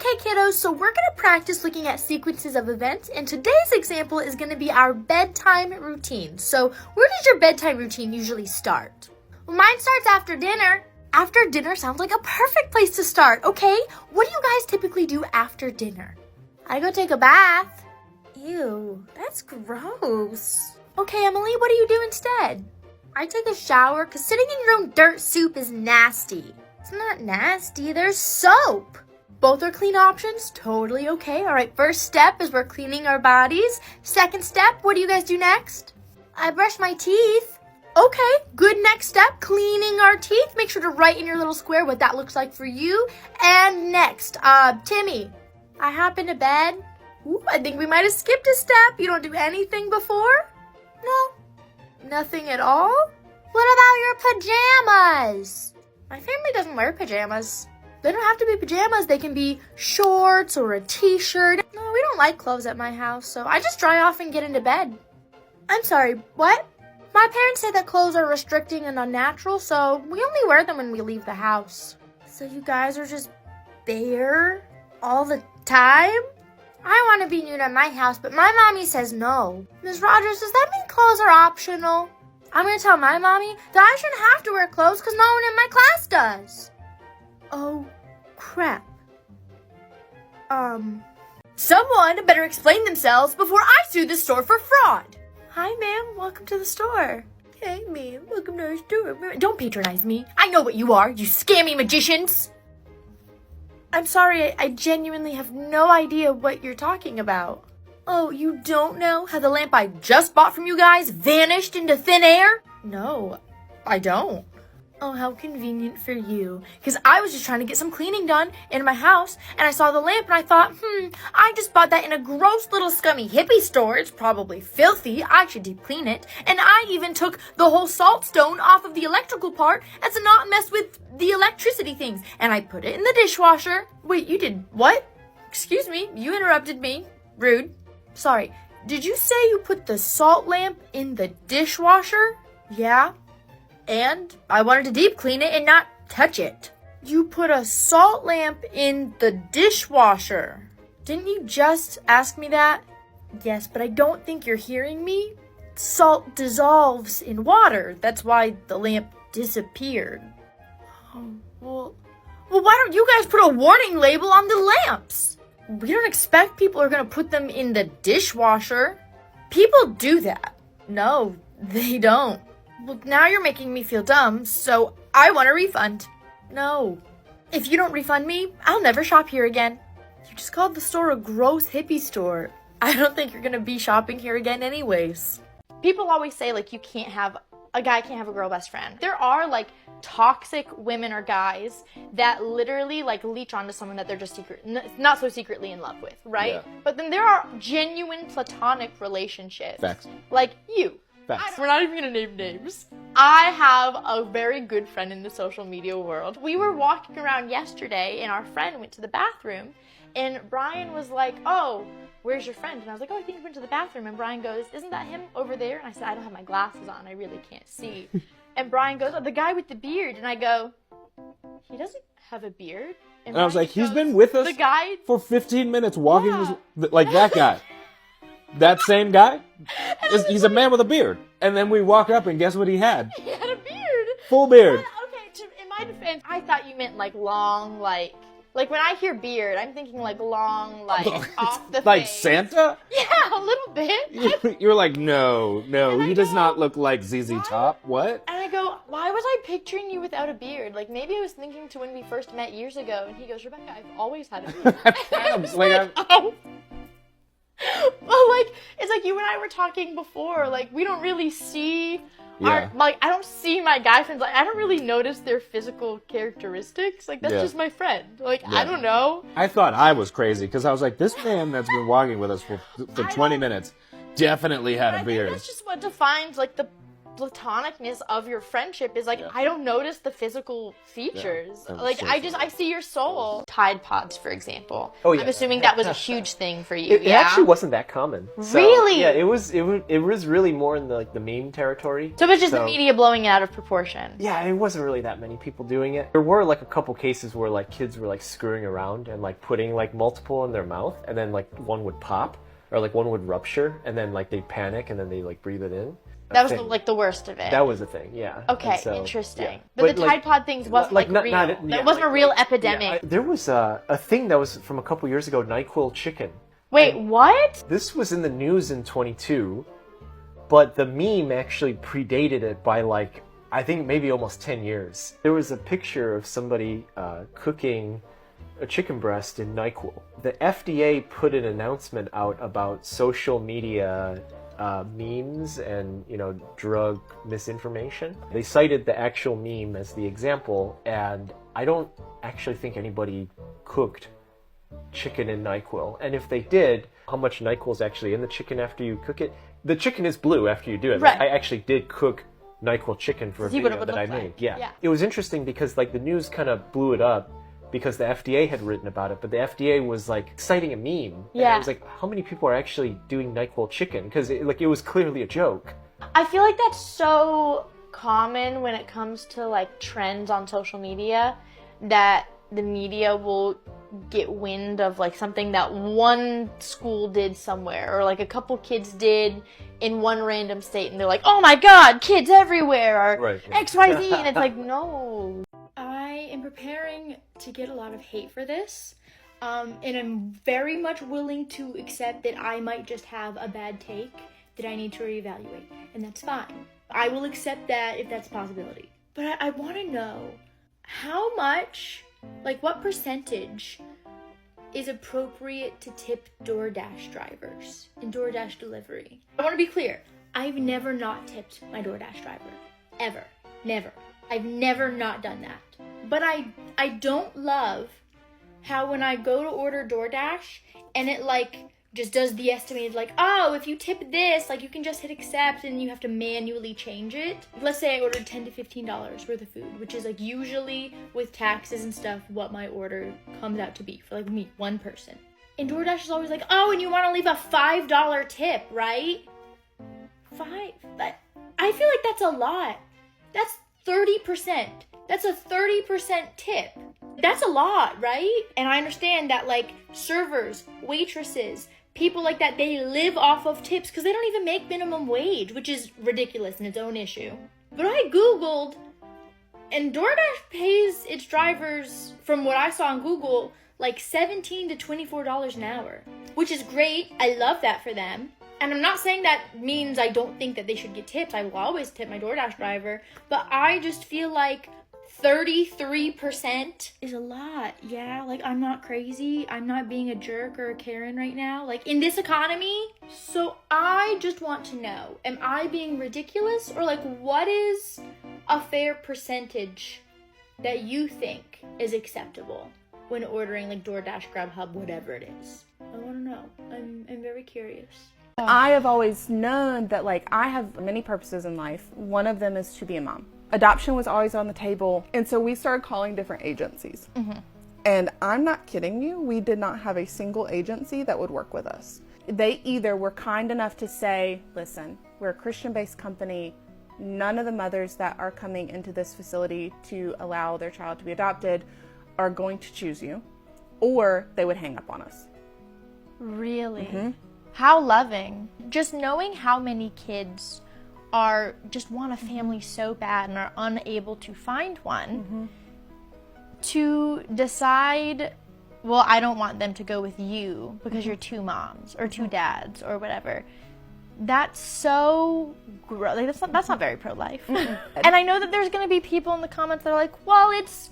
Okay, kiddos, so we're going to practice looking at sequences of events, and today's example is going to be our bedtime routine. So where does your bedtime routine usually start? Well, mine starts after dinner. After dinner sounds like a perfect place to start, okay? What do you guys typically do after dinner? I go take a bath. Ew, that's gross. Okay, Emily, what do you do instead? I take a shower because sitting in your own dirt soup is nasty. It's not nasty, there's soap. Both are clean options, totally okay. All right, first step is we're cleaning our bodies. Second step, what do you guys do next? I brush my teeth. Okay, good next step, cleaning our teeth. Make sure to write in your little square what that looks like for you. And next, Timmy, I hop into bed. Ooh, I think we might have skipped a step. You don't do anything before? No, nothing at all? What about your pajamas? My family doesn't wear pajamas. They don't have to be pajamas. They can be shorts or a t-shirt. No, we don't like clothes at my house, so I just dry off and get into bed. I'm sorry, what? My parents say that clothes are restricting and unnatural, so we only wear them when we leave the house. So you guys are just bare all the time? I want to be nude at my house, but my mommy says no. Ms. Rogers, does that mean clothes are optional? I'm going to tell my mommy that I shouldn't have to wear clothes because no one in my class does. Oh, crap. Someone better explain themselves before I sue the store for fraud. Hi, ma'am. Welcome to the store. Hey, ma'am. Welcome to our store. Don't patronize me. I know what you are, you scammy magicians. I'm sorry. I genuinely have no idea what you're talking about. Oh, you don't know how the lamp I just bought from you guys vanished into thin air? No, I don't. Oh, how convenient for you. Because I was just trying to get some cleaning done in my house, and I saw the lamp, and I thought, I just bought that in a gross little scummy hippie store. It's probably filthy. I should deep clean it. And I even took the whole salt stone off of the electrical part as to not mess with the electricity things. And I put it in the dishwasher. Wait, you did what? Excuse me, you interrupted me. Rude. Sorry. Did you say you put the salt lamp in the dishwasher? Yeah. And I wanted to deep clean it and not touch it. You put a salt lamp in the dishwasher. Didn't you just ask me that? Yes, but I don't think you're hearing me. Salt dissolves in water. That's why the lamp disappeared. Oh, well, why don't you guys put a warning label on the lamps? We don't expect people are going to put them in the dishwasher. People do that. No, they don't. Well, now you're making me feel dumb, so I want a refund. No. If you don't refund me, I'll never shop here again. You just called the store a gross hippie store. I don't think you're gonna be shopping here again anyways. People always say, like, a guy can't have a girl best friend. There are, like, toxic women or guys that literally, like, leech onto someone that they're just not so secretly in love with, right? Yeah. But then there are genuine platonic relationships. Facts. Like you. We're not even gonna name names. I have a very good friend in the social media world. We were walking around yesterday and our friend went to the bathroom and Brian was like, oh, where's your friend? And I was like, oh, I think he went to the bathroom. And Brian goes, isn't that him over there? And I said, I don't have my glasses on. I really can't see. And Brian goes, oh, the guy with the beard. And I go, he doesn't have a beard. And I was like, he's been with us for 15 minutes walking like that guy. That same guy? He's a man with a beard. And then we walk up and guess what he had? He had a beard. Full beard. Okay, in my defense, I thought you meant like long, like when I hear beard, I'm thinking like long, like off the face. Like Santa? Yeah, a little bit. You're like, no, he does not look like ZZ Top. What? And I go, why was I picturing you without a beard? Like maybe I was thinking to when we first met years ago. And he goes, Rebecca, I've always had a beard. Oh. Well, like, it's like you and I were talking before, like, we don't really see I don't see my guy friends, like, I don't really notice their physical characteristics, like, that's just my friend, like, I don't know. I thought I was crazy, because I was like, this man that's been walking with us for 20 minutes definitely had a beard. I think that's just what defines, like, the platonicness of your friendship is like, I don't notice the physical features. Like, so I see your soul. Tide Pods, for example. Oh, yeah. I'm assuming that was a huge thing for you. It actually wasn't that common. So, Really? Yeah, it was really more in the meme territory. So it was just the media blowing it out of proportion. Yeah, it wasn't really that many people doing it. There were like a couple cases where like kids were like screwing around and like putting like multiple in their mouth, and then like one would pop or like one would rupture, and then like they'd panic and then they like breathe it in. That was like the worst of it. That was the thing, yeah. Okay, So, interesting. yeah. But the Tide Pod things wasn't like real. That wasn't a real epidemic. There was a thing that was from a couple years ago, NyQuil chicken. Wait, what? This was in the news in 22, but the meme actually predated it by like, I think maybe almost 10 years. There was a picture of somebody cooking a chicken breast in NyQuil. The FDA put an announcement out about social media memes and, you know, drug misinformation. They cited the actual meme as the example, and I don't actually think anybody cooked chicken in NyQuil. And if they did, how much NyQuil is actually in the chicken after you cook it? The chicken is blue after you do it. Right. I actually did cook NyQuil chicken for a video that I made. Yeah. It was interesting because like the news kind of blew it up because the FDA had written about it, but the FDA was like citing a meme. And I was like, how many people are actually doing NyQuil chicken? Because it was clearly a joke. I feel like that's so common when it comes to like trends on social media, that the media will get wind of like something that one school did somewhere, or like a couple kids did in one random state, and they're like, oh my god, kids everywhere, or XYZ, and it's like, no. I am preparing to get a lot of hate for this, and I'm very much willing to accept that I might just have a bad take that I need to reevaluate, and that's fine. I will accept that if that's a possibility. But I want to know how much, like what percentage is appropriate to tip DoorDash drivers in DoorDash delivery. I want to be clear, I've never not tipped my DoorDash driver. Ever. Never. I've never not done that. But I don't love how when I go to order DoorDash and it like just does the estimated like, oh, if you tip this, like you can just hit accept and you have to manually change it. Let's say I ordered $10 to $15 worth of food, which is like usually with taxes and stuff what my order comes out to be for like me, one person. And DoorDash is always like, oh, and you want to leave a $5 tip, right? I feel like that's a lot. That's 30%. That's a 30% tip. That's a lot, right? And I understand that like servers, waitresses, people like that, they live off of tips because they don't even make minimum wage, which is ridiculous in its own issue. But I Googled, and DoorDash pays its drivers, from what I saw on Google, like $17 to $24 an hour, which is great. I love that for them. And I'm not saying that means I don't think that they should get tips. I will always tip my DoorDash driver, but I just feel like 33% is a lot. Yeah, like I'm not crazy. I'm not being a jerk or a Karen right now, like in this economy. So I just want to know, am I being ridiculous, or like what is a fair percentage that you think is acceptable when ordering like DoorDash, Grubhub, whatever it is? I want to know. I'm very curious. I have always known that like I have many purposes in life. One of them is to be a mom. Adoption was always on the table, and so we started calling different agencies. And I'm not kidding you, we did not have a single agency that would work with us. They either were kind enough to say, listen, we're a Christian-based company, none of the mothers that are coming into this facility to allow their child to be adopted are going to choose you, or they would hang up on us. Really? How loving. Just knowing how many kids just want a family so bad and are unable to find one, to decide, well, I don't want them to go with you because you're two moms or two dads or whatever. That's so gross. Like, that's not very pro-life. And I know that there's going to be people in the comments that are like, well, it's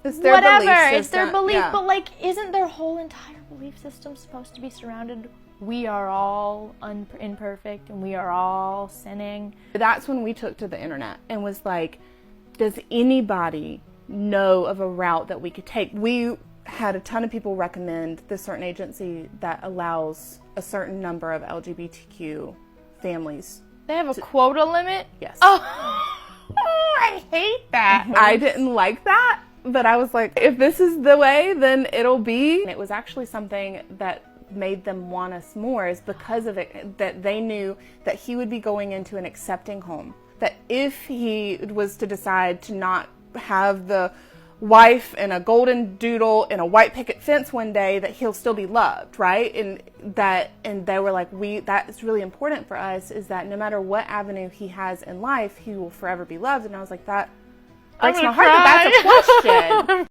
their whatever, belief it's their system. belief. Yeah. But like, isn't their whole entire belief system supposed to be surrounded? We are all imperfect and we are all sinning. That's when we took to the internet and was like, does anybody know of a route that we could take? We had a ton of people recommend this certain agency that allows a certain number of LGBTQ families They have a quota limit? Yes. Oh, I hate that. I didn't like that, but I was like, if this is the way, then it'll be. And it was actually something that made them want us more, is because of it, that they knew that he would be going into an accepting home. That if he was to decide to not have the wife and a golden doodle and a white picket fence one day, that he'll still be loved, right? And they were like, that is really important for us, is that no matter what avenue he has in life, he will forever be loved. And I was like, that breaks my heart that that's a question.